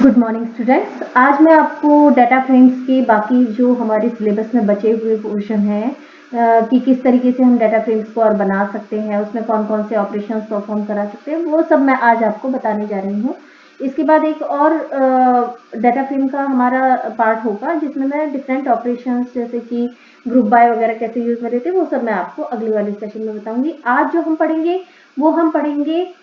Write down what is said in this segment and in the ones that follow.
Good morning students. आज मैं आपको डाटा फ्रेम्स के बाकी जो हमारे सिलेबस में बचे हुए पोर्शन हैं कि किस तरीके से हम डाटा फ्रेम्स को और बना सकते हैं, उसमें कौन कौन से ऑपरेशंस परफॉर्म करा सकते हैं, वो सब मैं आज आपको बताने जा रही हूँ। इसके बाद एक और डाटा फ्रेम का हमारा पार्ट होगा जिसमें मैं डिफरेंट ऑपरेशंस जैसे कि ग्रुप बाय वगैरह कैसे यूज में लेते हैं वो सब मैं आपको अगले वाले सेशन में बताऊंगी। आज जो हम पढ़ेंगे वो हम पढ़ेंगे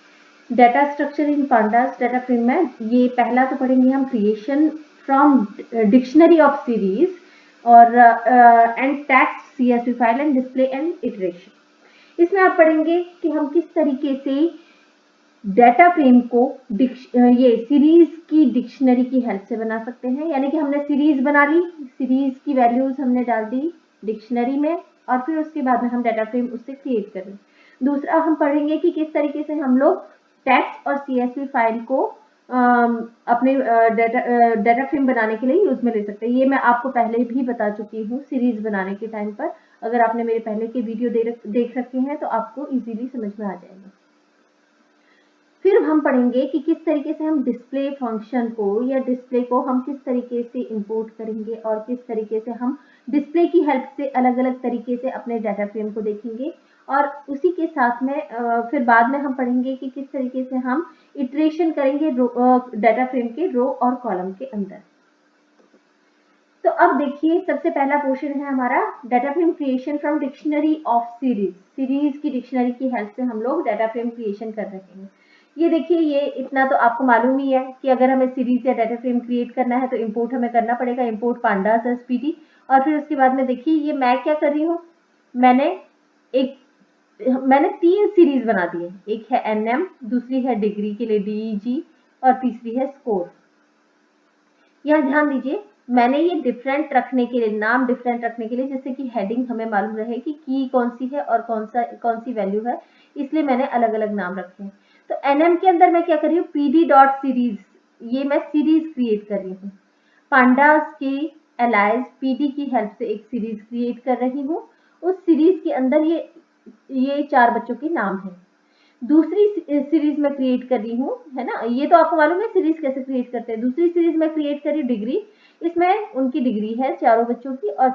data structure in pandas data frame में। ये पहला तो पढ़ेंगे हम creation from dictionary of series और and text CSV file and display and iteration. इसमें आप पढ़ेंगे कि हम किस तरीके से डाटा फ्रेम को ये सीरीज की डिक्शनरी की हेल्प से बना सकते हैं। यानी कि हमने सीरीज बना ली, सीरीज की वैल्यूज हमने डाल दी डिक्शनरी में और फिर उसके बाद में हम डाटा फ्रेम उससे क्रिएट करें। दूसरा हम पढ़ेंगे कि किस तरीके से हम लोग टेक्स्ट और सीएसवी फाइल को अपने डाटा फ्रेम बनाने के लिए यूज में ले सकते हैं। ये मैं आपको पहले भी बता चुकी हूँ सीरीज बनाने के टाइम पर। अगर आपने मेरे पहले के वीडियो देख रखे हैं तो आपको इजीली समझ में आ जाएगा। फिर हम पढ़ेंगे कि किस तरीके से हम डिस्प्ले फंक्शन को या डिस्प्ले को हम किस तरीके से इंपोर्ट करेंगे और किस तरीके से हम डिस्प्ले की हेल्प से अलग अलग तरीके से अपने डाटा फ्रेम को देखेंगे। और उसी के साथ में फिर बाद में हम पढ़ेंगे कि किस तरीके से हम इटरेशन करेंगे डाटा फ्रेम के रो और कॉलम के अंदर। तो अब देखिए, सबसे पहला पोर्शन है हमारा data frame creation from dictionary of series. Series की डिक्शनरी की हेल्प से हम लोग डाटा फ्रेम क्रिएशन कर रहे हैं। ये देखिए, ये इतना तो आपको मालूम ही है कि अगर हमें सीरीज या डाटा फ्रेम क्रिएट करना है तो इंपोर्ट हमें करना पड़ेगा, इंपोर्ट पांडास एसपीटी। और फिर उसके बाद में देखिए ये मैं क्या कर रही हूँ, मैंने 3 सीरीज बना दी है। एक है एनएम, दूसरी है डिग्री के लिए डीईजी और तीसरी है स्कोर। यहाँ ध्यान दीजिए, मैंने ये डिफरेंट रखने के लिए, नाम डिफरेंट रखने के लिए, जैसे कि हेडिंग हमें मालूम रहे कि की कौन सी है और कौन सी वैल्यू है, इसलिए मैंने अलग अलग नाम रखे हैं। तो एनएम के अंदर मैं क्या कर रही हूँ, पीडी डॉट सीरीज, ये मैं सीरीज क्रिएट कर रही हूँ। पांडास के एलाइज पीडी की हेल्प से एक सीरीज क्रिएट कर रही हूँ। उस सीरीज के अंदर ये 4 बच्चों के नाम है। दूसरी सीरीज में क्रिएट कर रही हूँ, है ना, ये तो आपको मालूम है सीरीज कैसे क्रिएट करते हैं। दूसरी सीरीज में क्रिएट करी डिग्री, इसमें उनकी डिग्री है चारों बच्चों की। और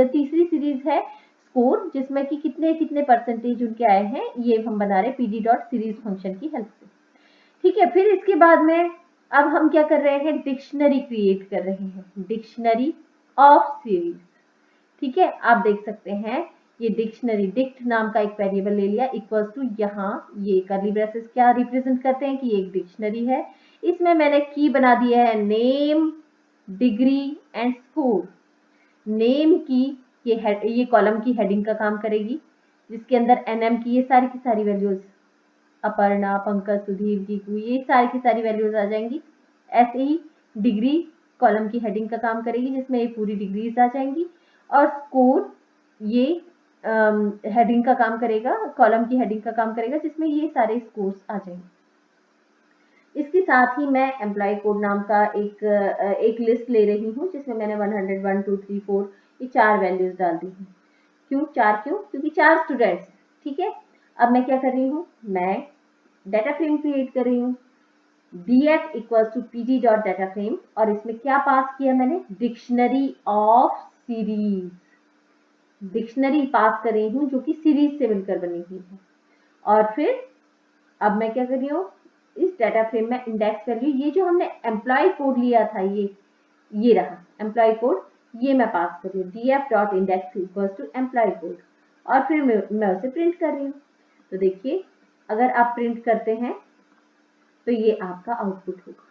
तीसरी सीरीज है स्कोर, जिसमें कि कितने कितने परसेंटेज उनके आए हैं, ये हम बना रहे पीडी डॉट सीरीज फंक्शन की हेल्प से। ठीक है, फिर इसके बाद में अब हम क्या कर रहे हैं, डिक्शनरी क्रिएट कर रहे हैं, डिक्शनरी ऑफ सीरीज। ठीक है, आप देख सकते हैं ये डिक्शनरी, डिक्ट नाम का एक वेरिएबल ले लिया, इक्वल्स टू, यहाँ ये कर्ली ब्रेसेस क्या रिप्रेजेंट करते हैं कि ये एक डिक्शनरी है। इसमें मैंने की बना दिया है name, degree and score. Name की ये कॉलम की हेडिंग का काम करेगी, जिसके अंदर एनएम की ये सारी की सारी वैल्यूज, अपर्णा, पंकज, सुधीर, गीकू, ये सारी की सारी वैल्यूज आ जाएंगी। ऐसे ही डिग्री कॉलम की हेडिंग का काम करेगी, जिसमें ये पूरी डिग्रीज आ जाएंगी। और स्कोर ये हेडिंग का काम करेगा, कॉलम की हेडिंग का काम करेगा, जिसमें ये सारे स्कोर्स आ जाएंगे। इसके साथ ही मैं एम्प्लॉय कोड नाम का एक लिस्ट ले रही हूँ, जिसमें मैंने 100, 1, 2, 3, 4 ये 4 वैल्यूज डाल दी हैं। क्यों 4? क्योंकि 4 स्टूडेंट्स। ठीक है, अब मैं क्या कर रही हूँ, मैं डाटा फ्रेम क्रिएट कर रही हूँ, df equals to pd dot data frame, और इसमें क्या पास किया मैंने, dictionary of series. Dictionary pass कर रही हूँ जो कि सीरीज से मिलकर बनी हुई है। और फिर अब मैं क्या कर रही हूँ, इस डाटा फ्रेम में इंडेक्स वैल्यू, ये जो हमने एम्प्लॉय कोड लिया था, ये रहा एम्प्लॉय कोड, ये मैं पास कर रही हूँ, df dot index equals to employ code. और फिर मैं उसे प्रिंट कर रही हूँ। तो देखिए, अगर आप प्रिंट करते हैं तो ये आपका आउटपुट होगा।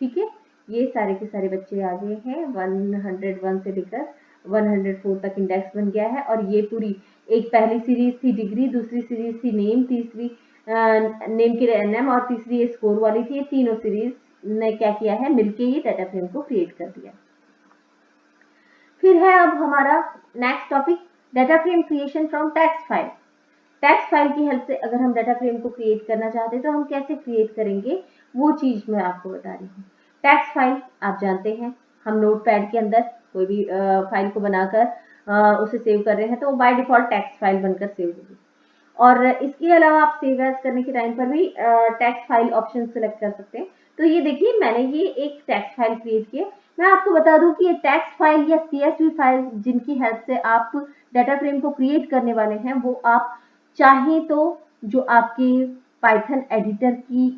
ठीक है, ये सारे के सारे बच्चे आ गए हैं, 101 से लेकर 104 तक इंडेक्स बन गया है। और ये पूरी एक पहली सीरीज थी डिग्री, दूसरी सीरीज थी नेम, तीसरी नेम के लिए एनएम, और तीसरी ये स्कोर वाली थी। ये तीनों सीरीज ने क्या किया है, मिलके ये डाटा फ्रेम को क्रिएट कर दिया। फिर है अब हमारा next topic, data frame creation from text file. Text file की हेल्प से अगर हम डाटा फ्रेम को क्रिएट करना चाहते हैं तो हम कैसे क्रिएट करेंगे, वो चीज मैं आपको बता रही हूँ। टेक्स्ट फाइल आप जानते हैं, हम नोटपैड के अंदर कोई भी फाइल को बनाकर उसे सेव कर रहे हैं तो वो बाय डिफॉल्ट टेक्स्ट फाइल बनकर सेव होगी। और इसके अलावा आप सेव एज करने के टाइम पर भी टेक्स्ट फाइल ऑप्शन सेलेक्ट कर सकते हैं। तो ये देखिए मैंने ये एक टेक्स्ट फाइल क्रिएट की है। मैं आपको बता दूं कि ये टेक्स्ट फाइल या CSV फाइल जिनकी हेल्प से आप डाटा फ्रेम को क्रिएट करने वाले हैं, वो आप चाहें तो जो आपके पाइथन एडिटर की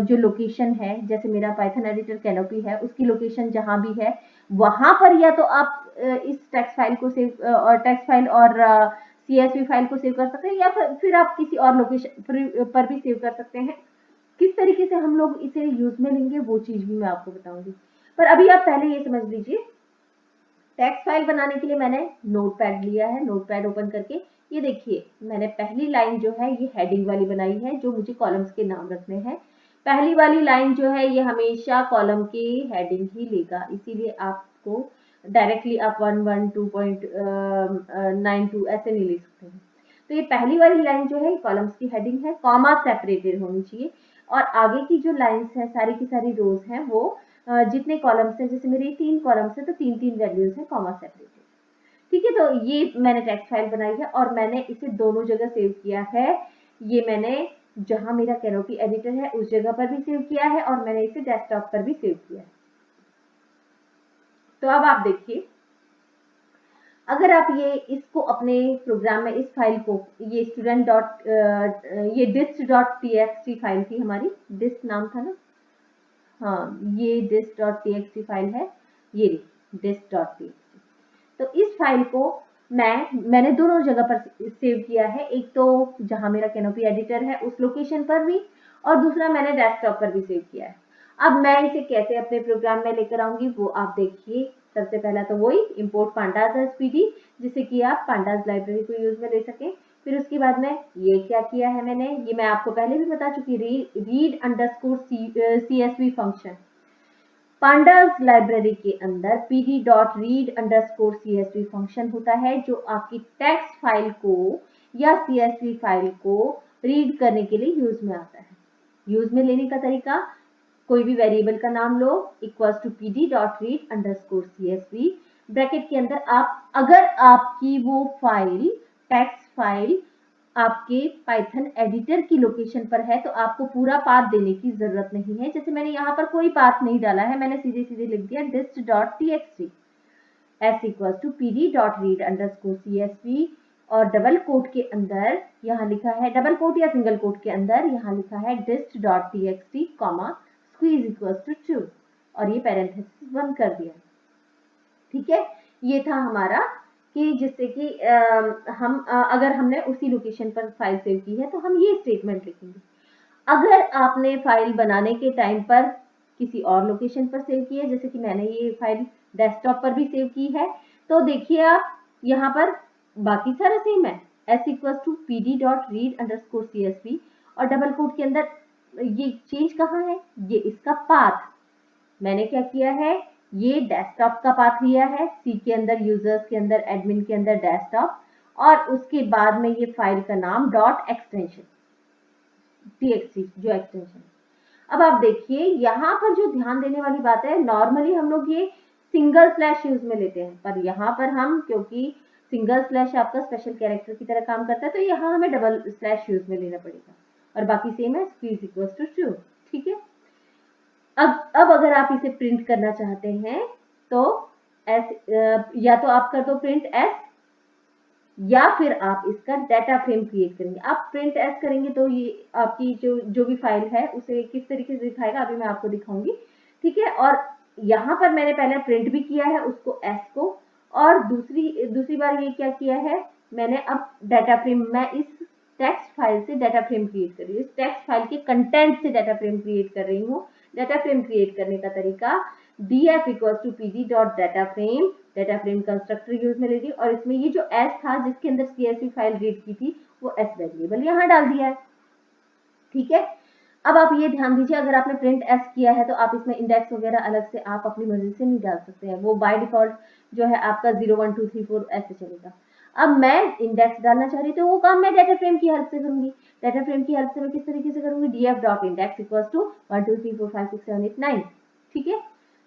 जो लोकेशन है, जैसे मेरा पाइथन एडिटर कैनोपी है, उसकी लोकेशन जहां भी है वहां पर या तो आप इस टेक्स्ट फाइल को सेव और टेक्स्ट फाइल और CSV फाइल को सेव कर सकते हैं, या फिर आप किसी और लोकेशन पर भी सेव कर सकते हैं। किस तरीके से हम लोग इसे यूज में लेंगे वो चीज भी मैं आपको बताऊंगी, पर अभी आप पहले ये समझ लीजिए। टेक्स्ट फाइल बनाने के लिए मैंने नोटपैड लिया है। नोटपैड ओपन करके ये देखिए मैंने पहली लाइन जो है ये हेडिंग वाली बनाई है, जो मुझे कॉलम्स के नाम रखने हैं। पहली वाली लाइन जो है ये हमेशा कॉलम की हेडिंग ही लेगा, इसीलिए आपको डायरेक्टली आप 112.92 ऐसे नहीं लिख सकते हैं। तो ये पहली वाली लाइन जो है कॉलम्स की हेडिंग है, कॉमा सेपरेटेड होनी चाहिए। और आगे की जो लाइंस है सारी की सारी रोज हैं वो जितने कॉलम्स हैं, जैसे मेरे 3 कॉलम्स हैं तो 3-3 वैल्यूज हैं कॉमा सेपरेटेड। ठीक है, तो ये मैंने टेक्स्ट फाइल बनाई है और मैंने इसे दोनों जगह सेव किया है। ये मैंने जहां मेरा कैनोपी एडिटर है उस जगह पर भी सेव किया है और मैंने इसे डेस्कटॉप पर भी सेव किया है। तो अब आप देखिए, अगर आप ये इसको अपने प्रोग्राम में इस फाइल को, ये स्टूडेंट डॉट ये dist.txt फाइल थी हमारी, डिस्ट नाम था ना, हाँ ये dist.txt फाइल है, ये dist.txt। तो इस फाइल को मैंने दोनों जगह पर सेव किया है, एक तो जहां मेरा कैनोपी एडिटर है उस लोकेशन पर भी, और दूसरा मैंने डेस्कटॉप पर भी सेव किया है। अब मैं इसे कैसे अपने प्रोग्राम में लेकर आऊंगी वो आप देखिए। सबसे पहला तो वही इंपोर्ट पांडाज एज पीडी, जिससे कि आप पांडाज लाइब्रेरी को यूज में ले सकें। फिर उसके बाद में ये क्या किया है मैंने, ये मैं आपको पहले भी बता चुकी, read underscore CSV function. Pandas library के अंदर pd.read_csv फंक्शन होता है, जो आपकी टेक्स्ट फाइल को या CSV फाइल को रीड करने के लिए यूज में आता है। यूज में लेने का तरीका, कोई भी वेरिएबल का नाम लो, इक्वल्स टू pd.read_csv, ब्रैकेट के अंदर आप, अगर आपकी वो फाइल टेक्स्ट फाइल आपके पाइथन एडिटर की लोकेशन पर है तो आपको पूरा पाथ देने की जरूरत नहीं है। जैसे मैंने यहाँ पर कोई पाथ नहीं डाला है, मैंने सीधे सीधे लिख दिया dist.txt s equals to pd.read_csv और डबल कोट के अंदर यहाँ लिखा है, डबल कोट या सिंगल कोट के अंदर यहाँ लिखा है dist.txt comma squeeze equals to true, और ये पैरेंथेसिस बंद कर दिया। ठीक है, ये था हमारा कि जिससे कि अगर हमने उसी लोकेशन पर फाइल सेव की है तो हम ये स्टेटमेंट लिखेंगे। अगर आपने फाइल बनाने के टाइम पर किसी और लोकेशन पर सेव की है, जैसे कि मैंने ये फाइल डेस्कटॉप पर भी सेव की है, तो देखिए आप यहाँ पर बाकी सारा सेम है, s equals to pd.read_csv, और डबल कोट के अंदर ये चेंज कहाँ है, ये इसका पाथ। मैंने क्या किया है, ये डेस्कटॉप का पाथ लिया है, सी के अंदर, यूजर्स के अंदर, एडमिन के अंदर डेस्कटॉप, और उसके बाद में ये फाइल का नाम डॉट एक्सटेंशन txt जो एक्सटेंशन। अब आप देखिए यहाँ पर जो ध्यान देने वाली बात है, नॉर्मली हम लोग ये सिंगल स्लैश यूज में लेते हैं, पर यहाँ पर हम, क्योंकि सिंगल स्लैश आपका स्पेशल कैरेक्टर की तरह काम करता है, तो यहाँ हमें डबल स्लैश यूज में लेना पड़ेगा, और बाकी सेम है, स्क्वीज इक्वल्स टू ट्रू। ठीक है, अब अगर आप इसे प्रिंट करना चाहते हैं तो या तो आप कर दो प्रिंट एस, या फिर आप इसका डाटा फ्रेम क्रिएट करेंगे। आप प्रिंट एस करेंगे तो ये आपकी जो भी फाइल है उसे किस तरीके से दिखाएगा अभी मैं आपको दिखाऊंगी। ठीक है, और यहाँ पर मैंने पहले प्रिंट भी किया है उसको एस को, और दूसरी बार ये क्या किया है मैंने, अब डाटा फ्रेम, मैं इस टेक्स्ट फाइल से डाटा फ्रेम क्रिएट कर रही हूँ, इस टेक्स्ट फाइल के कंटेंट से डाटा फ्रेम क्रिएट कर रही हूँ। डाटा फ्रेम क्रिएट करने का तरीका, df equals to pd.dataframe, data frame constructor use में ले ली, और इसमें ये जो s था जिसके अंदर CSV फाइल रीड की थी वो s वेरिएबल यहाँ डाल दिया है। ठीक है, अब आप ये ध्यान दीजिए, अगर आपने प्रिंट s किया है तो आप इसमें इंडेक्स वगैरह अलग से आप अपनी मर्जी से नहीं डाल सकते हैं, वो बाय डिफॉल्ट जो है आपका 0 1 2 3 4 ऐसे चलेगा। अब मैं इंडेक्स डालना चाह रही थी, वो काम मैं डाटा फ्रेम की हेल्प से करूंगी। डाटा फ्रेम की हेल्प से मैं किस तरीके से करूंगी, df.index equals to 1 2 3 4 5 6 7 8 9। ठीक है,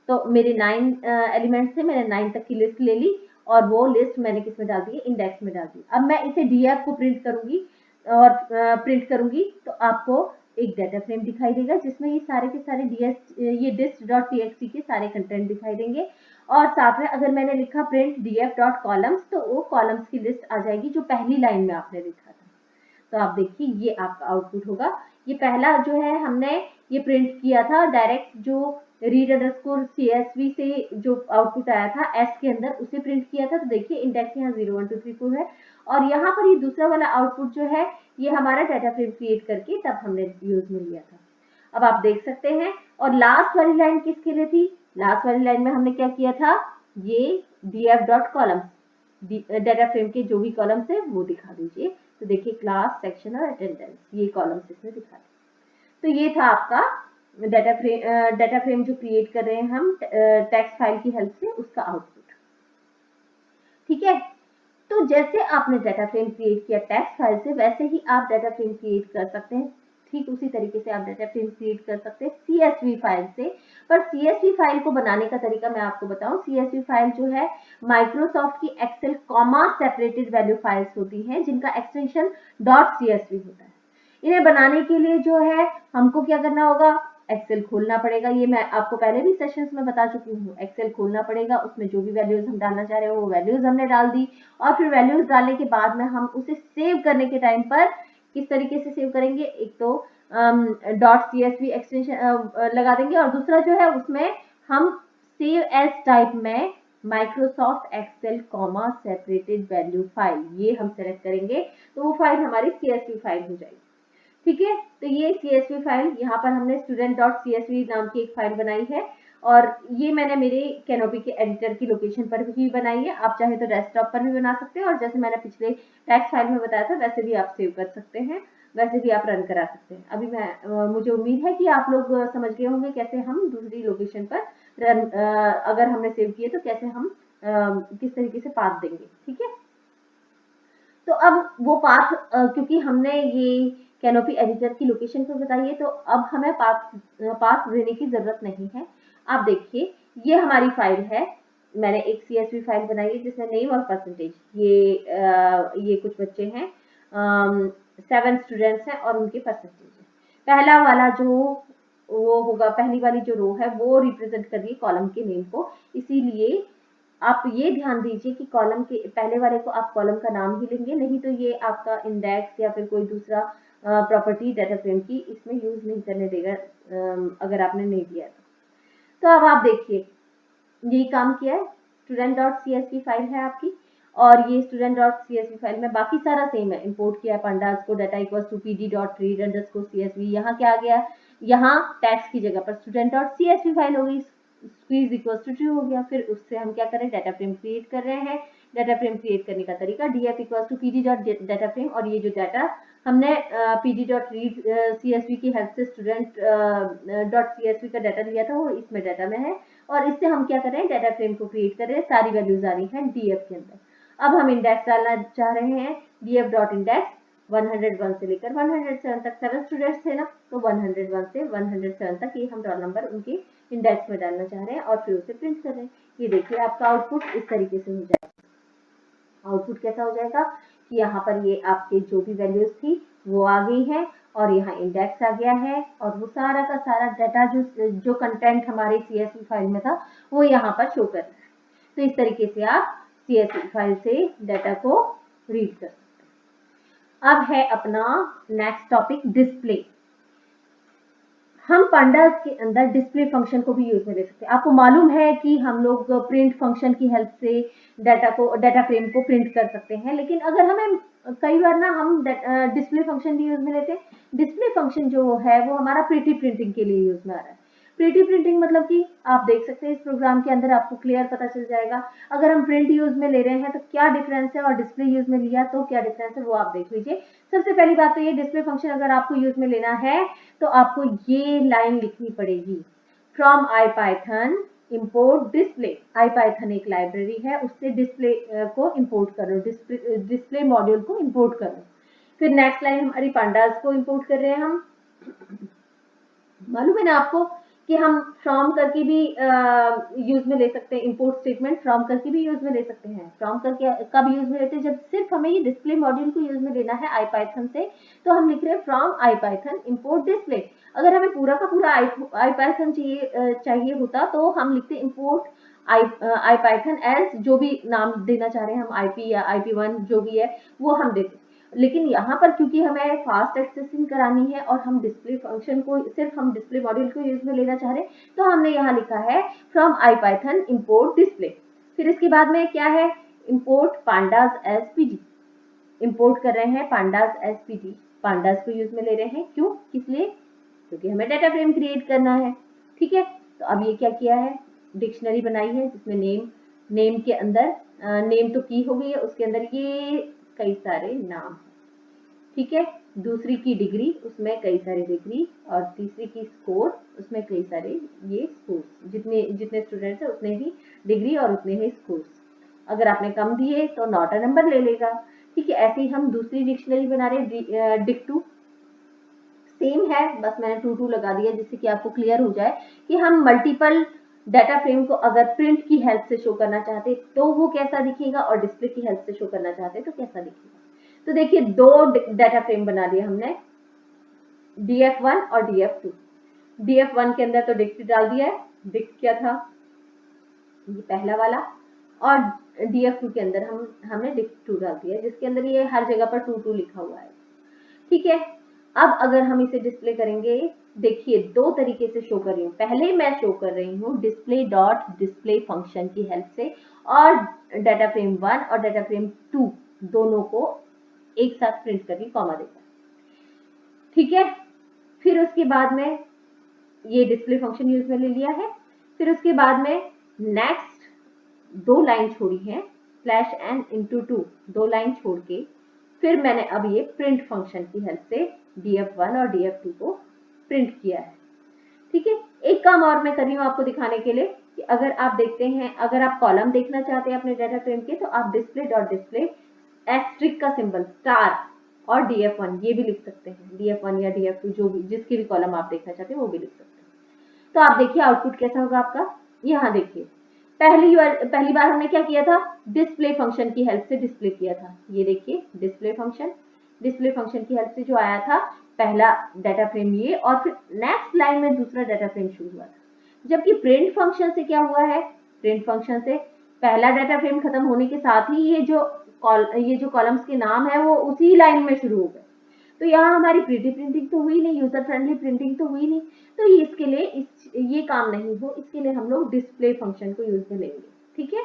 तो मेरे 9 एलिमेंट्स थे, मैंने 9 तक की लिस्ट ले ली, और वो लिस्ट मैंने किस में डाल दी, इंडेक्स में डाल दी। अब मैं इसे df को प्रिंट करूंगी और प्रिंट करूंगी तो आपको एक डाटा फ्रेम दिखाई देगा जिसमें ये सारे के सारे ये dist.txt के सारे कंटेंट दिखाई देंगे। और साथ में अगर मैंने लिखा प्रिंट df.columns तो वो कॉलम्स की लिस्ट आ जाएगी जो पहली लाइन में आपने लिखा था। तो आप देखिए ये आपका आउटपुट होगा। ये पहला जो है हमने ये प्रिंट किया था डायरेक्ट, जो read_csv से जो आउटपुट आया था एस के अंदर उसे प्रिंट किया था। तो देखिए इंडेक्स यहाँ 0 1 2 3 4 है और यहाँ पर ये दूसरा वाला आउटपुट जो है ये हमारा डाटा फ्रेम क्रिएट करके तब हमने यूज में लिया था। अब आप देख सकते हैं। और लास्ट वाली लाइन किसके लिए थी? लास्ट वाली लाइन में हमने क्या किया था, ये df.columns डाटा फ्रेम के जो भी कॉलम्स है वो दिखा दीजिए। तो देखिए क्लास, सेक्शन और अटेंडेंस ये कॉलम्स इसमें दिखा दी। तो ये था आपका डाटा फ्रेम जो क्रिएट कर रहे हैं हम टेक्स्ट फाइल की हेल्प से, उसका आउटपुट। ठीक है, तो जैसे आपने डाटा फ्रेम क्रिएट किया टेक्स्ट फाइल से, वैसे ही आप डाटा फ्रेम क्रिएट कर सकते हैं। ठीक उसी तरीके से आप डाटा फ्रेम क्रिएट कर सकते हैं CSV फाइल से। पर CSV फाइल को बनाने का तरीका मैं आपको बताऊं, CSV फाइल जो है माइक्रोसॉफ्ट की Excel comma separated value files होती हैं जिनका एक्सटेंशन .csv होता है। इन्हें बनाने के लिए जो है हमको क्या करना होगा, एक्सेल खोलना पड़ेगा। ये मैं आपको पहले भी सेशंस में बता चुकी हूँ। एक्सेल खोलना पड़ेगा, उसमें जो भी वैल्यूज हम डालना चाह रहे हो वो वैल्यूज हमने डाल दी और फिर वैल्यूज डालने के बाद में हम उसे सेव करने के टाइम पर किस तरीके से सेव करेंगे, एक तो .csv एक्सटेंशन लगा देंगे और दूसरा जो है उसमें हम सेव एज टाइप में Microsoft Excel comma separated value file ये हम सेलेक्ट करेंगे तो वो फाइल हमारी CSV फाइल हो जाएगी। ठीक है, तो ये CSV फाइल यहाँ पर हमने student.csv नाम की एक फाइल बनाई है और ये मैंने मेरे कैनोपी के एडिटर की लोकेशन पर भी बनाई है। आप चाहे तो डेस्कटॉप पर भी बना सकते हैं और जैसे मैंने पिछले टेक्स्ट फाइल में बताया था वैसे भी आप सेव कर सकते हैं, वैसे भी आप रन करा सकते हैं। अभी मुझे उम्मीद है कि आप लोग समझ गए होंगे कैसे हम दूसरी लोकेशन पर रन अगर हमने सेव किए तो कैसे हम किस तरीके से पाथ देंगे। ठीक है, तो अब वो पाथ क्योंकि हमने ये कैनोपी एडिटर की लोकेशन पर बताई है तो अब हमें पाथ देने की जरूरत नहीं है। आप देखिए ये हमारी फाइल है, मैंने एक CSV फाइल बनाई है जिसमें नेम और परसेंटेज, ये कुछ बच्चे हैं, 7 स्टूडेंट्स हैं और उनके परसेंटेज है। पहला वाला जो वो होगा, पहली वाली जो रो है वो रिप्रेजेंट कर रही है कॉलम के नेम को, इसीलिए आप ये ध्यान दीजिए कि कॉलम के पहले वाले को आप कॉलम का नाम ही लेंगे, नहीं तो ये आपका इंडेक्स या फिर कोई दूसरा प्रॉपर्टी डाटा फ्रेम की इसमें यूज नहीं करने देगा अगर आपने नहीं दिया तो अब आप देखिए यही काम किया है। student.csv फाइल है आपकी और ये student.csv फाइल में बाकी सारा सेम है, इंपोर्ट किया है pandas को, डाटा इक्वल्स टू pd.read_csv। यहाँ क्या आ गया, यहाँ टैक्स की जगह पर student.csv फाइल हो गई, squeeze इक्वल्स टू ट्रू हो गया। फिर उससे हम क्या करें, डाटा फ्रेम क्रिएट कर रहे हैं। डाटा फ्रेम क्रिएट करने का तरीका df इक्वल्स टू pd.data और ये जो डाटा हमने pd.read_csv की हेल्प से student.csv का डाटा लिया था वो इसमें डाटा में है और इससे हम क्या कर रहे हैं, डाटा फ्रेम को क्रिएट कर रहे हैं। सारी वैल्यूज आ रही हैं df के अंदर। अब हम इंडेक्स डालना चाह रहे हैं, df.index 101 से लेकर 107 तक 7 स्टूडेंट्स थे ना, तो 101 से 107 तक ये हम रोल नंबर उनके इंडेक्स में डालना चाह रहे हैं और फिर उसे प्रिंट कर रहे हैं। ये देखिए आपका आउटपुट इस तरीके से हो जाएगा। आउटपुट कैसा हो जाएगा कि यहाँ पर ये आपके जो भी वैल्यूज थी वो आ गई है और यहाँ इंडेक्स आ गया है और वो सारा का सारा डाटा जो कंटेंट हमारे CSV फाइल में था वो यहाँ पर शो कर रहा है। तो इस तरीके से आप CSV फाइल से डाटा को रीड कर सकते हैं। अब है अपना नेक्स्ट टॉपिक डिस्प्ले। हम pandas के अंदर डिस्प्ले फंक्शन को भी यूज में ले सकते हैं। आपको मालूम है कि हम लोग प्रिंट फंक्शन की हेल्प से डाटा फ्रेम को प्रिंट कर सकते हैं, लेकिन अगर हमें कई बार ना हम डिस्प्ले फंक्शन भी यूज में लेते हैं। डिस्प्ले फंक्शन जो है वो हमारा प्रिटी प्रिंटिंग के लिए यूज में आ रहा है। प्रिटी प्रिंटिंग मतलब कि आप देख सकते हैं इस प्रोग्राम के अंदर आपको क्लियर पता चल जाएगा। अगर हम प्रिंट यूज में ले रहे हैं तो क्या डिफरेंस है और डिस्प्ले यूज में लिया तो क्या डिफरेंस है वो आप देख लीजिए। सबसे पहली बात तो ये डिस्प्ले फंक्शन अगर आपको यूज में लेना है तो आपको ये लाइन लिखनी पड़ेगी, from IPython import display। IPython एक लाइब्रेरी है, उससे डिस्प्ले को इंपोर्ट करो, डिस्प्ले मॉड्यूल को इंपोर्ट करो। फिर नेक्स्ट लाइन हमारी pandas को इंपोर्ट कर रहे हैं हम। मालूम है ना आपको कि हम फ्रॉम करके भी यूज में ले सकते हैं, इंपोर्ट स्टेटमेंट फ्रॉम करके भी यूज में ले सकते हैं। फ्रॉम करके कब यूज में लेते हैं, जब सिर्फ हमें ये डिस्प्ले मॉड्यूल को यूज में लेना है आईपाइथन से, तो हम लिख रहे हैं फ्रॉम आईपाइथन इंपोर्ट डिस्प्ले। अगर हमें पूरा का पूरा आईपाइथन चाहिए होता तो हम लिखते इंपोर्ट आईपाइथन एज जो भी नाम देना चाह रहे हैं हम, आईपी या IP1 जो भी है वो हम देते। लेकिन यहाँ पर क्योंकि हमें फास्ट एक्सेसिंग करानी है और हम डिस्प्ले फंक्शन को सिर्फ हम डिस्प्ले मॉड्यूल को यूज में लेना चाह रहे हैं, तो हमने यहाँ लिखा है फ्रॉम आईपाइथन इंपोर्ट डिस्प्ले। फिर इसके बाद में क्या है, import pandas as PD. Import कर रहे हैं पांडास एज पीडी, पांडास को यूज में ले रहे हैं, क्यों, किस लिए, क्योंकि हमें डाटा फ्रेम क्रिएट करना है। ठीक है, तो अब ये क्या किया है, डिक्शनरी बनाई है जिसमें नेम के अंदर नेम तो की हो गई है, उसके अंदर ये कई सारे नाम है। ठीक है, दूसरी की डिग्री, उसमें कई सारे डिग्री, और तीसरी की स्कोर, उसमें कई सारे ये स्कोर्स, जितने जितने स्टूडेंट्स हैं उतने ही डिग्री और उतने ही स्कोर्स। अगर आपने कम दिए तो नॉट अ नंबर ले लेगा। ठीक है, ऐसे ही हम दूसरी डिक्शनरी बना रहे हैं, डिक्टू सेम है, बस मैंने 2 2 लगा दिया जिससे कि आपको क्लियर हो जाए कि हम मल्टीपल डाटा फ्रेम को अगर प्रिंट की हेल्प से शो करना चाहते तो वो कैसा दिखेगा, और डिस्प्ले की हेल्प से शो करना चाहते तो कैसा दिखेगा। तो देखिए 2 डाटा फ्रेम बना दिए हमने, df1 और df2। df1 के अंदर तो डिक्ट डाल दिया है, डिक्ट क्या था, ये पहला वाला, और df2 के अंदर हमने डिक्ट 2 डाल दिया, जिसके अंदर ये हर जगह पर 2 2 लिखा हुआ है। ठीक है, अब अगर हम इसे डिस्प्ले करेंगे, देखिए 2 तरीके से शो कर रही हूँ। पहले मैं शो कर रही हूँ डिस्प्ले डॉट डिस्प्ले फंक्शन की हेल्प से, और डाटा फ्रेम 1 और डाटा फ्रेम 2 दोनों को एक साथ प्रिंट करके कॉमा देकर। ठीक है, फिर उसके बाद में ये डिस्प्ले फंक्शन यूज में ले लिया है। फिर उसके बाद में नेक्स्ट 2 लाइन छोड़ी है, स्लैश n इंटू 2, 2 लाइन छोड़ के फिर मैंने अब ये प्रिंट फंक्शन की हेल्प से df1 और df2 को प्रिंट किया है। ठीक है, एक काम और मैं कर रही हूँ आपको दिखाने के लिए कि अगर आप देखते हैं, अगर आप कॉलम देखना चाहते हैं अपने डाटा फ्रेम के, तो आप डिस्प्ले डॉट डिस्प्ले एस्ट्रिक का सिंबल स्टार और df1 ये भी लिख सकते हैं, df1 या df2 जो भी, जिसके भी कॉलम आप देखना चाहते हैं वो भी लिख सकते हैं। तो आप देखिए आउटपुट कैसा होगा आपका। यहाँ देखिए पहली बार हमने क्या किया था, डिस्प्ले फंक्शन की हेल्प से डिस्प्ले किया था। ये देखिए डिस्प्ले फंक्शन की हेल्प से जो आया था पहला डाटा फ्रेम ये, और फिर नेक्स्ट लाइन में दूसरा डाटा फ्रेम शुरू हुआ था। जबकि प्रिंट फंक्शन से क्या हुआ है, प्रिंट फंक्शन से पहला डाटा फ्रेम खत्म होने के साथ ही ये जो कॉलम्स के नाम है वो उसी लाइन में शुरू हो गए। तो यहाँ हमारी प्रीटी प्रिंटिंग तो हुई नहीं, यूजर फ्रेंडली प्रिंटिंग तो हुई नहीं। तो इसके लिए ये काम नहीं हो, इसके लिए हम लोग डिस्प्ले फंक्शन को यूज में लेंगे। ठीक है,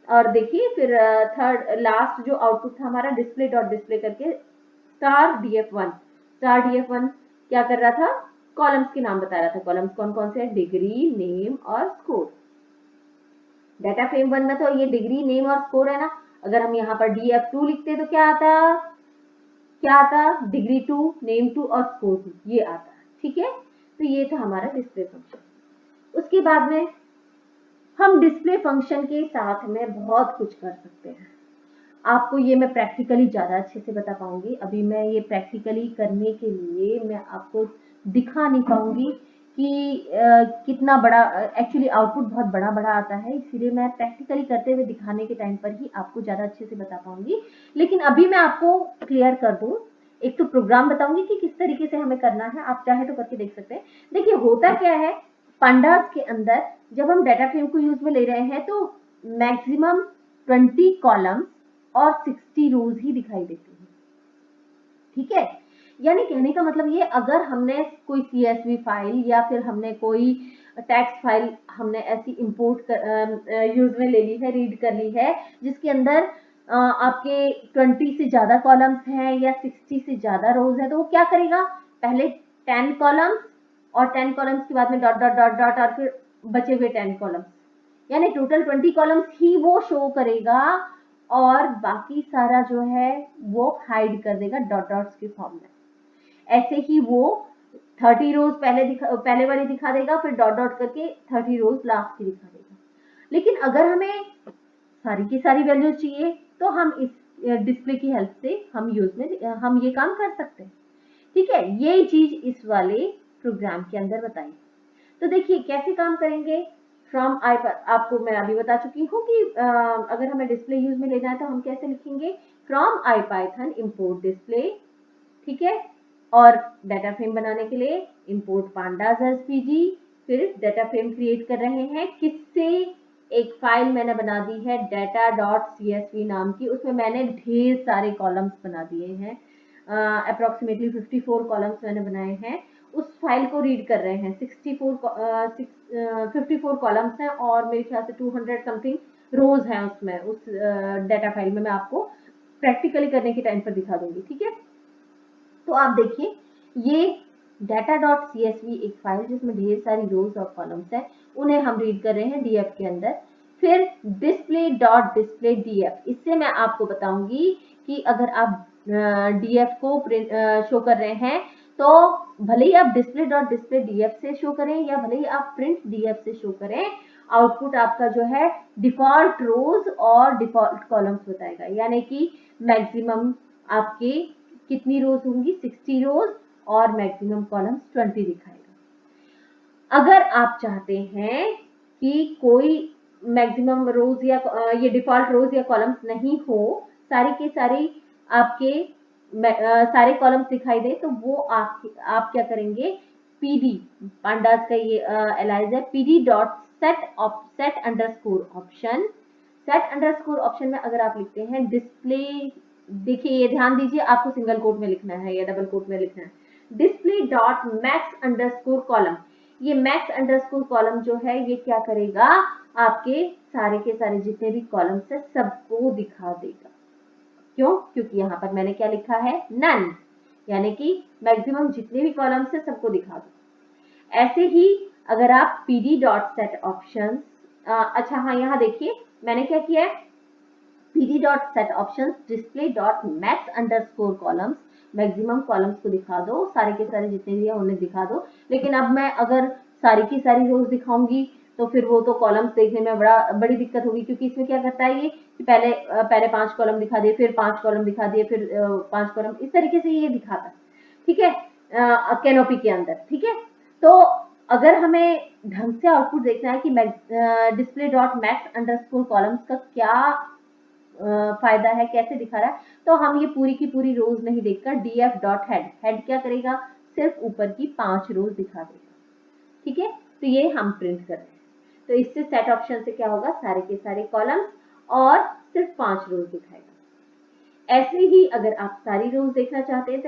और देखिए फिर थर्ड लास्ट जो आउटपुट था हमारा, डिस्प्ले डॉट डिस्प्ले करके स्टार df1 क्या कर रहा था, कॉलम्स के नाम बता रहा था। कॉलम्स कौन कौन से हैं, डिग्री, नेम और स्कोर। डाटा फ्रेम 1 में तो ये डिग्री, नेम और स्कोर है ना। अगर हम यहाँ पर df2 लिखते तो क्या आता, डिग्री 2, नेम 2 और स्कोर 2 ये आता। ठीक है, तो ये था हमारा डिस्प्ले फंक्शन। उसके बाद में हम डिस्प्ले फंक्शन के साथ में बहुत कुछ कर सकते हैं। आपको ये मैं प्रैक्टिकली ज़्यादा अच्छे से बता पाऊंगी, अभी मैं ये प्रैक्टिकली करने के लिए मैं आपको दिखा नहीं पाऊंगी कि कितना बड़ा एक्चुअली आउटपुट बहुत बड़ा बड़ा आता है, इसीलिए मैं प्रैक्टिकली करते हुए दिखाने के टाइम पर ही आपको ज़्यादा अच्छे से बता पाऊंगी। लेकिन अभी मैं आपको क्लियर कर दूं, एक तो प्रोग्राम बताऊंगी कि किस तरीके से हमें करना है, आप चाहे तो करके देख सकते हैं। देखिए होता क्या है, पांडास के अंदर जब हम डाटा फ्रेम को यूज में ले रहे हैं तो मैक्सिमम 20 कॉलम्स और 60 रोज ही दिखाई देती है। ठीक है, यानी कहने का मतलब ये, अगर हमने कोई CSV फाइल या फिर हमने कोई टेक्स्ट फाइल हमने ऐसी इंपोर्ट यूज में ले ली है, रीड कर ली है, जिसके अंदर आपके 20 से ज्यादा कॉलम्स हैं या 60 से ज्यादा रोज है, तो वो क्या करेगा, पहले 10 कॉलम्स और 10 कॉलम्स के बाद में डॉट डॉट डॉट डॉट और फिर बचे हुए 10 कॉलम्स, यानी टोटल 20 कॉलम्स ही वो शो करेगा, और बाकी सारा जो है वो हाइड कर देगा डॉट डॉट्स के फॉर्म में। ऐसे ही वो 30 रोज पहले वाली दिखा देगा, फिर डॉट डॉट करके 30 रोज लास्ट की दिखा देगा। लेकिन अगर हमें सारी की सारी वैल्यूज चाहिए तो हम इस डिस्प्ले की हेल्प से हम ये काम कर सकते हैं। ठीक है, ये चीज इस वाले प्रोग्राम के अंदर बताई। तो देखिए कैसे काम करेंगे। फ्रॉम आई आपको मैं अभी बता चुकी हूँ कि अगर हमें डिस्प्ले यूज में लेना है तो हम कैसे लिखेंगे, from I Python import display, ठीक है। और डाटा फ्रेम बनाने के लिए इम्पोर्ट pandas svg, फिर डाटा फ्रेम क्रिएट कर रहे हैं किससे, एक फाइल मैंने बना दी है data.csv नाम की, उसमें मैंने ढेर सारे कॉलम्स बना दिए हैं, अप्रोक्सीमेटली 54 कॉलम्स मैंने बनाए हैं। उस फाइल को रीड कर रहे हैं, 54 कॉलम्स हैं और मेरे ख्याल से 200 समथिंग रोज हैं उसमें, उस डाटा फाइल में। मैं आपको प्रैक्टिकली करने के टाइम पर दिखा दूंगी, ठीक है। तो आप देखिए ये data.csv एक फाइल जिसमें ढेर सारी रोज और कॉलम्स हैं, उन्हें हम रीड कर रहे हैं df के अंदर। फिर display.displayDF, इससे मैं आपको बताऊंगी कि अगर आप df को शो कर रहे हैं तो भले ही आप display.displayDF से शो करें या भले ही आप printdf से शो करें, आउटपुट आपका जो है डिफॉल्ट रोज और डिफॉल्ट कॉलम्स बताएगा, यानी कि मैक्सिमम आपके कितनी रोज होंगी, 60 रोज, और मैक्सिमम कॉलम्स 20 दिखाएगा। अगर आप चाहते हैं कि कोई मैक्सिमम रोज या ये डिफॉल्ट रोज या कॉलम्स नहीं हो, सारी के सारी आपके सारे कॉलम्स दिखाई दे, तो वो आप क्या करेंगे, पीडी, पांडास का ये एलाइज है, PD dot set underscore option, set underscore option में अगर आप लिखते हैं डिस्प्ले, देखिए ये ध्यान दीजिए, आपको सिंगल कोट में लिखना है या डबल कोट में लिखना है, display dot max underscore column. ये मैक्स अंडरस्कोर कॉलम जो है ये क्या करेगा, आपके सारे के सारे जितने भी कॉलम्स है सबको दिखा देगा। क्यों, क्योंकि यहाँ पर मैंने क्या लिखा है, नन, यानी कि मैक्सिमम जितने भी कॉलम्स है सबको दिखा दो। ऐसे ही अगर आप pd डॉट सेट ऑप्शन, अच्छा हाँ यहाँ देखिए मैंने क्या किया है, pd dot set option display dot max underscore columns, maximum columns को दिखा दो, सारे के सारे जितने भी है उन्हें दिखा दो। लेकिन अब मैं अगर सारी की सारी रोज दिखाऊंगी तो फिर वो तो कॉलम्स देखने में बड़ी दिक्कत होगी, क्योंकि इसमें क्या करता है ये कि पहले 5 कॉलम दिखा दिए, फिर 5 कॉलम दिखा दिए, फिर 5 कॉलम, इस तरीके से ये दिखाता है, ठीक है, कैनोपी के अंदर, ठीक है। तो अगर हमें ढंग से आउटपुट देखना है कि display dot max underscore columns का क्या फायदा है, कैसे दिखा रहा है, तो हम ये पूरी की पूरी रोज नहीं देखकर df डॉट हेड, हेड क्या करेगा, सिर्फ ऊपर की 5 रोज दिखा देगा, ठीक है। तो ये हम प्रिंट कर रहे हैं, तो इससे सेट ऑप्शन से क्या होगा, सारे के सारे कॉलम्स और सिर्फ 5 रोज दिखाएगा। ऐसे ही अगर आप सारी रोज देखना चाहते हैं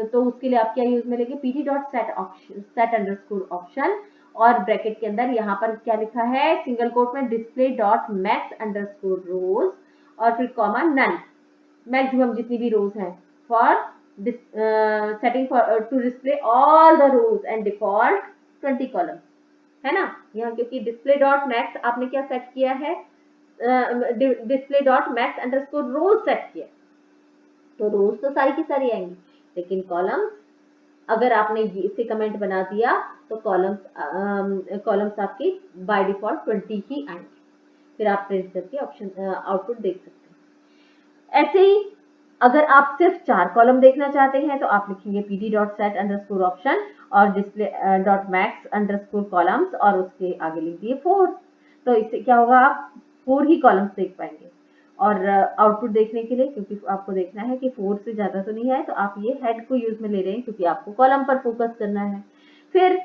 तो उसके लिए आप क्या यूज में लेंगे, pd dot set option, set underscore option, और ब्रैकेट के अंदर यहाँ पर क्या लिखा है, सिंगल कोट में display dot max underscore rows, और फिर कॉमा नन, मैक्सिमम जितनी भी रोज हैं, for setting for to display all the rows and default 20 column, है ना। यहाँ क्योंकि डिस्प्ले डॉट मैक्स आपने क्या सेट किया है, डिस्प्ले डॉट मैक्स अंडरस्कोर रोज सेट किया, तो रोज तो सारी की सारी आएंगी, लेकिन कॉलम्स अगर आपने इसे कमेंट बना दिया तो कॉलम्स आपके बाय डिफॉल्ट 20 ही आएंगे। फिर आप प्रिंट करके ऑप्शन आउटपुट देख सकते हैं। ऐसे ही अगर आप सिर्फ 4 कॉलम देखना चाहते हैं तो आप लिखेंगे pd dot set underscore option और display dot max underscore columns और उसके आगे लिख दिए 4, तो इससे क्या होगा, आप 4 ही कॉलम्स देख पाएंगे। और आउटपुट देखने के लिए, क्योंकि आपको देखना है कि 4 से ज्यादा तो नहीं है, तो आप ये हेड को यूज में ले रहे हैं क्योंकि आपको कॉलम पर फोकस करना है। फिर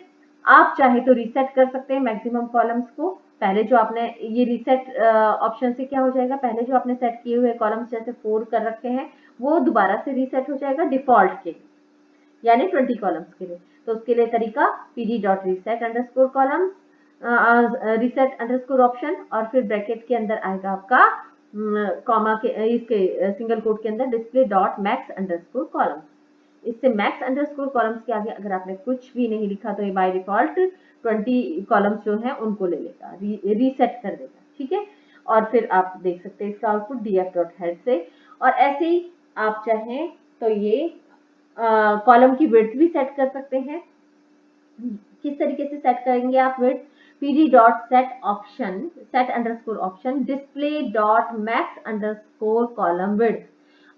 आप चाहे तो रीसेट कर सकते हैं मैक्सिमम कॉलम्स को, पहले जो आपने ये रीसेट ऑप्शन से क्या हो जाएगा, पहले जो आपने सेट किए हुए कॉलम्स जैसे 4 कर रखे हैं वो दोबारा से रीसेट हो जाएगा डिफॉल्ट के लिए, यानी 20 कॉलम्स के लिए। तो उसके लिए तरीका pd dot reset underscore columns, reset underscore option, और फिर ब्रैकेट के अंदर आएगा आपका कॉमा के इसके सिंगल कोट के अंदर display dot max underscore columns. इससे मैक्स अंडरस्कोर कॉलम्स के आगे अगर आपने कुछ भी नहीं लिखा तो ये बाय डिफॉल्ट 20 कॉलम्स जो हैं उनको ले लेगा, रीसेट कर देगा, ठीक है। और फिर आप देख सकते हैं इसका आउटपुट df डॉट हेड से। और ऐसे ही आप चाहें तो ये कॉलम की विड्थ भी सेट कर सकते हैं। किस तरीके से सेट करेंगे आप width, pd dot set option, set underscore option display dot max underscore column width,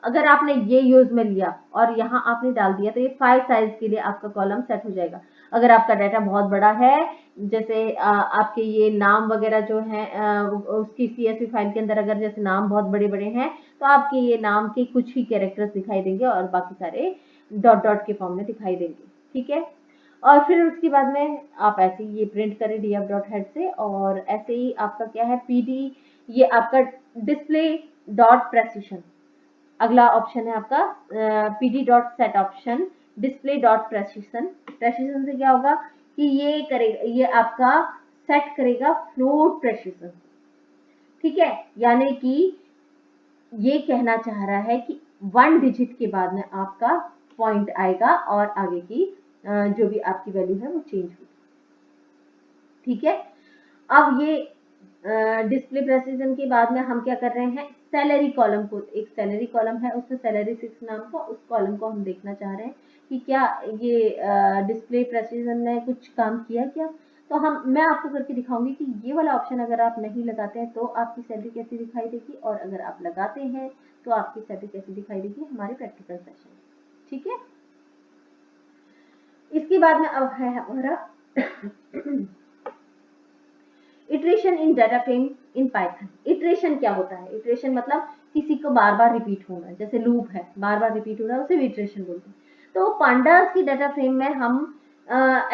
अगर आपने ये यूज में लिया और यहाँ आपने डाल दिया तो ये 5 साइज के लिए आपका कॉलम सेट हो जाएगा। अगर आपका डाटा बहुत बड़ा है, जैसे आपके ये नाम वगैरह जो है उसकी CSV फाइल के अंदर अगर जैसे नाम बहुत बड़े बड़े हैं तो आपके ये नाम के कुछ ही कैरेक्टर्स दिखाई देंगे और बाकी सारे डॉट डॉट के फॉर्म में दिखाई देंगे, ठीक है। और फिर उसके बाद में आप ऐसे ही ये प्रिंट करें df डॉट हेड से, और ऐसे ही आपका क्या है pd, ये आपका डिस्प्ले डॉट प्रेसिशन, अगला ऑप्शन है आपका pd dot set option display dot precision. Precision से क्या होगा कि ये करेगा, ये आपका सेट करेगा फ्लोट प्रेसिशन, ठीक है। यानी कि ये कहना चाह रहा है कि 1 डिजिट के बाद में आपका पॉइंट आएगा और आगे की जो भी आपकी वैल्यू है वो चेंज होगी, ठीक है। अब ये डिस्प्ले प्रेसिजन के बाद में हम क्या कर रहे हैं, सैलरी कॉलम को, एक सैलरी कॉलम है उसमें सैलरी 6 नाम का, उस कॉलम को हम देखना चाह रहे हैं कि क्या ये डिस्प्ले प्रेसिजन ने कुछ काम किया क्या। तो मैं आपको करके दिखाऊंगी कि ये वाला ऑप्शन अगर आप नहीं लगाते हैं तो आपकी सैलरी कैसी दिखाई देगी, और अगर आप लगाते हैं तो आपकी सैलरी कैसी दिखाई देगी हमारे प्रैक्टिकल सेशन में, ठीक है। इसके बाद में अब है हमारा iteration in data frame in Python. Iteration क्या होता है, इटरेशन मतलब किसी को बार बार रिपीट होना, जैसे लूप है बार बार रिपीट हो रहा है उसे इटरेशन बोलते हैं। तो पांडास की डाटा फ्रेम में हम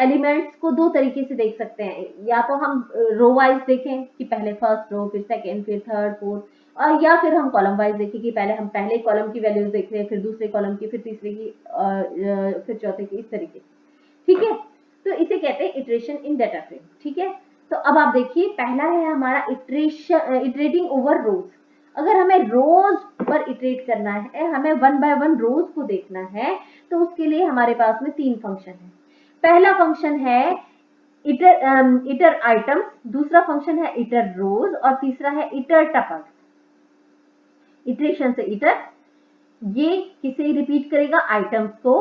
एलिमेंट्स को दो तरीके से देख सकते हैं, या तो हम रो वाइज देखें कि पहले फर्स्ट रो, फिर सेकेंड, फिर थर्ड, फोर्थ, और या फिर हम कॉलम वाइज देखें कि पहले हम पहले कॉलम की वैल्यूज देख रहे हैं, फिर दूसरे कॉलम की, फिर तीसरे की, फिर चौथे की, इस तरीके से, ठीक है। तो इसे कहते हैं इटरेशन इन डाटा फ्रेम, ठीक है। तो अब आप देखिए पहला है हमारा इटरेटिंग ओवर रोज। अगर हमें रोज पर इटरेट करना है, हमें 1 बाय 1 रोज को देखना है, तो उसके लिए हमारे पास में 3 फंक्शन है। पहला फंक्शन है इटर आइटम, दूसरा फंक्शन है इटर रोज, और तीसरा है इटर टपल। इटरेशन से इटर, ये किसे रिपीट करेगा, आइटम्स को।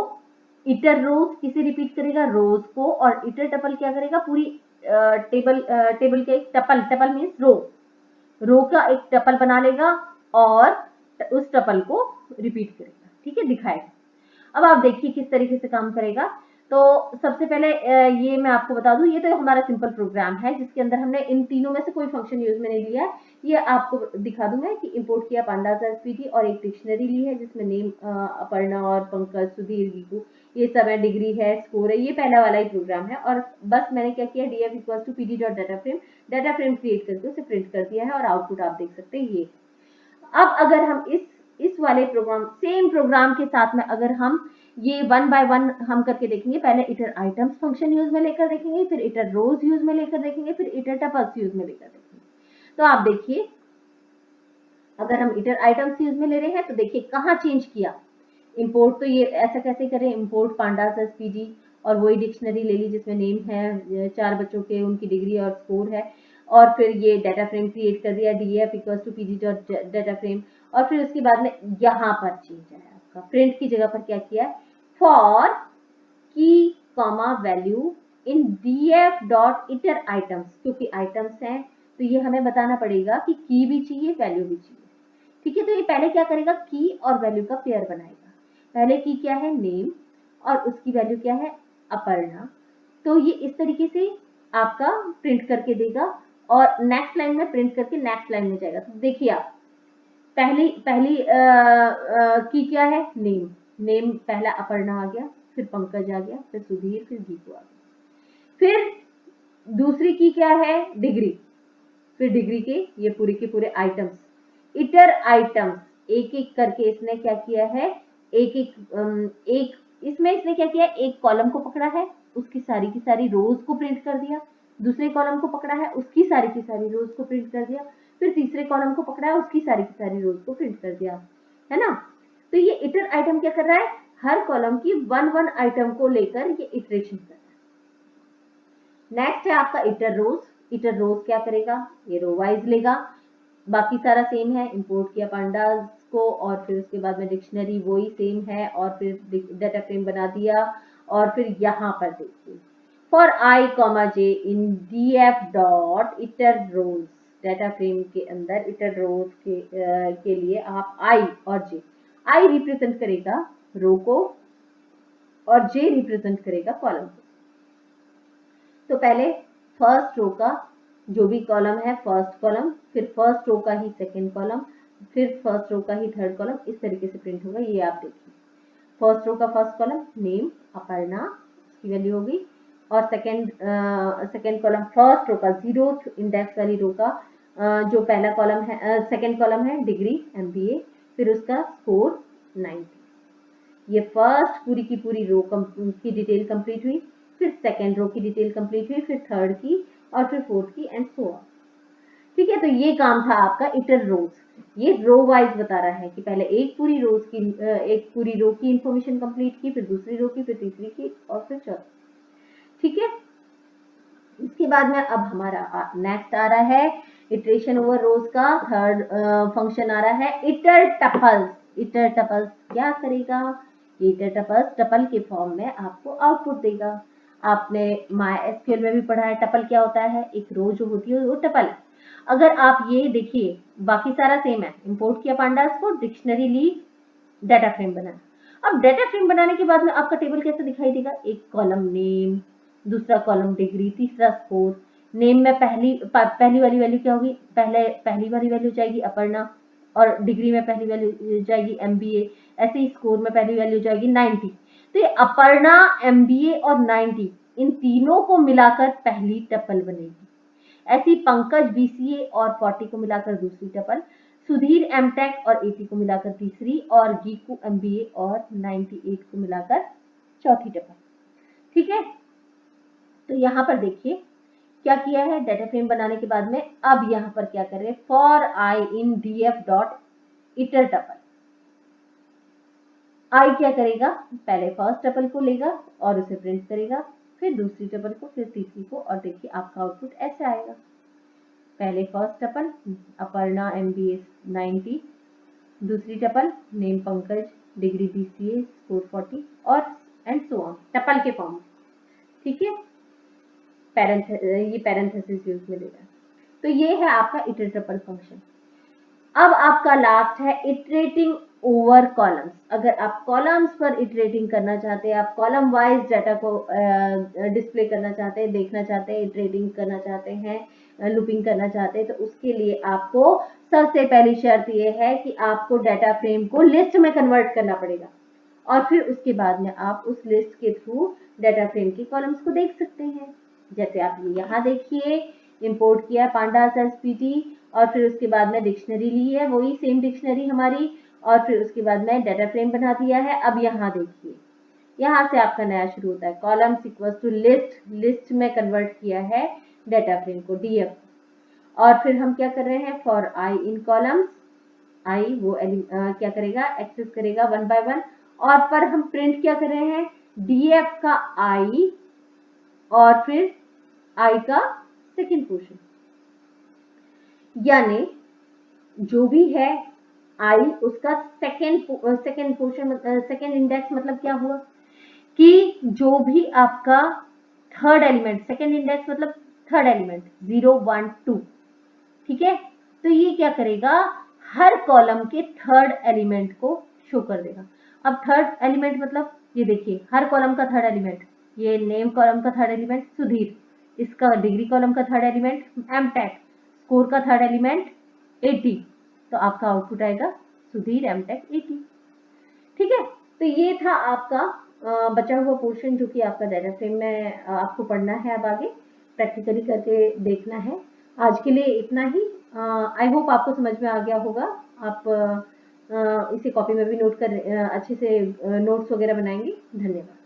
इटर रोज किसे रिपीट करेगा, रोज को। और इटर टपल क्या करेगा, पूरी टेबल के एक टपल, टपल मीन्स रो का एक टपल बना लेगा और उस टपल को रिपीट करेगा, ठीक है, दिखाएगा। अब आप देखिए किस तरीके से काम करेगा। तो सबसे पहले ये मैं आपको बता दूं, ये तो हमारा सिंपल प्रोग्राम है जिसके अंदर हमने इन तीनों में से कोई फंक्शन यूज में नहीं लिया है। ये आपको दिखा दूं मैं कि इंपोर्ट किया पांडास एसपीटी और एक डिक्शनरी ली है जिसमें नेम अपर्णा और पंकज, सुधीर, गीकू, ये सब है, डिग्री है, स्कोर है, ये पहला वाला ही प्रोग्राम है। और बस मैंने क्या किया, df equal to pd dot data frame create करके उसे प्रिंट कर दिया है, और आउटपुट आप देख सकते हैं ये। अब अगर हम इस वाले प्रोग्राम, सेम प्रोग्राम के साथ में अगर हम ये 1 बाय 1 हम करके देखेंगे, पहले इटर आइटम्स फंक्शन यूज में लेकर देखेंगे, फिर इटर रोज यूज में लेकर देखेंगे, फिर इटर टपल्स यूज में लेकर देखेंगे। तो आप देखिए अगर हम इटर आइटम्स यूज में ले रहे हैं तो देखिए कहाँ चेंज किया। इंपोर्ट तो ये ऐसा कैसे करें, इंपोर्ट पांडास एसपीजी, और वही डिक्शनरी ले ली जिसमें नेम है 4 बच्चों के, उनकी डिग्री और स्कोर है, और फिर ये डाटा फ्रेम क्रिएट कर दिया df equals to pd dot data frame. और फिर उसके बाद में यहाँ पर चेंज है आपका, प्रिंट की जगह पर क्या किया है, फॉर की comma value in df dot hitter items, क्योंकि आइटम्स हैं तो ये हमें बताना पड़ेगा कि की भी चाहिए, वैल्यू भी चाहिए, ठीक है। तो ये पहले क्या करेगा, की और वैल्यू का पेयर बनाएगा। पहले की क्या है, नेम, और उसकी वैल्यू क्या है, अपर्णा। तो ये इस तरीके से आपका प्रिंट करके देगा, और नेक्स्ट लाइन में प्रिंट करके नेक्स्ट लाइन में जाएगा। तो देखिए आप पहली पहली की क्या है, नेम, नेम पहला अपर्णा आ गया, फिर पंकज आ गया, फिर सुधीर, फिर गीतू आ गया। फिर दूसरी की क्या है, डिग्री, फिर डिग्री के ये पूरे के पूरे आइटम्स, इटर आइटम्स एक एक करके इसने क्या किया है, एक एक इसमें इसने क्या किया, एक कॉलम को पकड़ा है, उसकी सारी की सारी रोज को प्रिंट कर दिया, दूसरे कॉलम को पकड़ा है, उसकी सारी की सारी रोज को प्रिंट कर दिया, फिर तीसरे कॉलम को पकड़ा है, उसकी सारी की सारी रोज को प्रिंट कर दिया, है ना। तो ये इटर आइटम क्या कर रहा है, हर कॉलम की 1 आइटम को लेकर ये इटरेशन कर रहा है। नेक्स्ट है आपका इटर रोज। इटर रोज क्या करेगा, ये रो वाइज लेगा, बाकी सारा सेम है, इंपोर्ट किया पांडास को, और फिर उसके बाद में डिक्शनरी वही सेम है, और फिर डाटा फ्रेम बना दिया। और फिर यहाँ पर देखिए for I comma J in df dot iterrows, data frame के अंदर इटर रोज के लिए आप आई और जे, आई रिप्रेजेंट करेगा रो को और जे रिप्रेजेंट करेगा कॉलम को, तो पहले फर्स्ट रो का जो भी कॉलम है फर्स्ट कॉलम, फिर फर्स्ट रो का ही सेकंड कॉलम, फिर फर्स्ट रो का ही थर्ड कॉलम, इस तरीके से प्रिंट होगा। ये आप देखिए, फर्स्ट रो का फर्स्ट कॉलम नेम अपर्णा, उसकी वैल्यू होगी, और सेकंड कॉलम फर्स्ट रो का 0th इंडेक्स वाली रो का जो पहला कॉलम है, सेकंड कॉलम है डिग्री MBA, फिर उसका स्कोर 90। ये फर्स्ट पूरी की पूरी रो की डिटेल कंप्लीट हुई, फिर सेकंड रो की डिटेल कंप्लीट हुई, फिर थर्ड की, और फिर फोर्थ की, एंड सो ऑन। ठीक है, तो ये काम था आपका इटर रोज। ये रो वाइज बता रहा है कि पहले एक पूरी रो की इंफॉर्मेशन कंप्लीट की, फिर दूसरी रो की, फिर तीसरी की, और फिर चौथी। ठीक है, इसके बाद में अब हमारा नेक्स्ट आ रहा है इटरेशन ओवर रोज का थर्ड फंक्शन आ रहा है इटर टपल्स। इटर टपल्स क्या करेगा? इटर टपल्स टपल के फॉर्म में आपको आउटपुट देगा। आपने MySQL में भी पढ़ा है टपल क्या होता है, एक रो जो होती है वो टपल है। अगर आप ये देखिए, बाकी सारा सेम है, इंपोर्ट किया पांडास को, डिक्शनरी ली, डाटा फ्रेम बनाया। अब डाटा फ्रेम बनाने के बाद में आपका टेबल कैसे दिखाई देगा? एक कॉलम नेम, दूसरा कॉलम डिग्री, तीसरा स्कोर। नेम में पहली वाली वैल्यू क्या होगी? पहली वाली वैल्यू जाएगी अपर्णा, और डिग्री में पहली वैल्यू जाएगी MBA, ऐसे ही स्कोर में पहली वैल्यू जाएगी 90। तो ये अपर्णा, MBA और 90 इन तीनों को मिलाकर पहली टपल बनेगी। ऐसी पंकज BCA और 40 को मिलाकर दूसरी टपल, सुधीर MTech और 80 को मिलाकर तीसरी, और गीकू MBA और 98 को मिलाकर चौथी टपल। ठीक है, तो यहाँ पर देखिए क्या किया है डाटा फ्रेम बनाने के बाद में। अब यहाँ पर क्या कर रहे हैं, for I in df dot iter tuple. I क्या करेगा? पहले फर्स्ट टपल को लेगा और उसे प्रिंट करेगा, फिर दूसरी टपल को, फिर तीसरी को, और देखिए आपका आउटपुट ऐसे आएगा। पहले फर्स्ट टपल अपर्णा MBA 90, दूसरी tuple name Pankaj, degree BCA, score 40, और एंड सो ऑन, टपल के फॉर्म। ठीक है, ये पैरेंथेसिस यूज में लेगा। तो ये है आपका इटर टपल फंक्शन। अब आपका लास्ट है इटरेटिंग ओवर कॉलम्स। अगर आप कॉलम्स पर इटरेटिंग करना चाहते हैं, आप कॉलम वाइज डाटा को डिस्प्ले करना चाहते हैं, देखना चाहते हैं, इटरेटिंग करना चाहते हैं, लूपिंग करना चाहते हैं, तो उसके लिए आपको सबसे पहली शर्त ये है कि आपको डाटा फ्रेम को लिस्ट में कन्वर्ट करना पड़ेगा, और फिर उसके बाद में आप उस लिस्ट के थ्रू डाटा फ्रेम के कॉलम्स को देख सकते हैं। जैसे आप ये यहाँ देखिए, इंपोर्ट किया पांडास SPT, और फिर उसके बाद में डिक्शनरी ली है, वही सेम डिक्शनरी हमारी, और फिर उसके बाद में डाटा फ्रेम बना दिया है। अब यहाँ देखिए, यहाँ से आपका नया शुरू होता है, columns equals to list, list में कन्वर्ट किया है डाटा फ्रेम को DF, और फिर हम क्या कर रहे हैं, फॉर आई इन कॉलम्स, आई वो क्या करेगा, एक्सेस करेगा 1 by 1, और पर हम प्रिंट क्या कर रहे हैं, DF का आई और फिर आई का सेकेंड पोर्शन, यानी जो भी है आई उसका सेकेंड पोर्शन, सेकेंड इंडेक्स मतलब क्या हुआ कि जो भी आपका थर्ड एलिमेंट, सेकेंड इंडेक्स मतलब थर्ड एलिमेंट 0 1 2। ठीक है, तो ये क्या करेगा, हर कॉलम के थर्ड एलिमेंट को शो कर देगा। अब थर्ड एलिमेंट मतलब ये देखिए, हर कॉलम का थर्ड एलिमेंट, ये नेम कॉलम का थर्ड एलिमेंट सुधीर, इसका डिग्री कॉलम का थर्ड एलिमेंट MTech, स्कोर का थर्ड एलिमेंट 80, तो आपका आउटपुट आएगा सुधीर MTech 80। ठीक है, तो ये था आपका बचा हुआ पोर्शन जो कि आपका डाटा फ्रेम में आपको पढ़ना है, अब आगे प्रैक्टिकली करके देखना है। आज के लिए इतना ही। आई होप आपको समझ में आ गया होगा। आप इसे कॉपी में भी नोट कर अच्छे से नोट्स वगैरह बनाएंगे। धन्यवाद।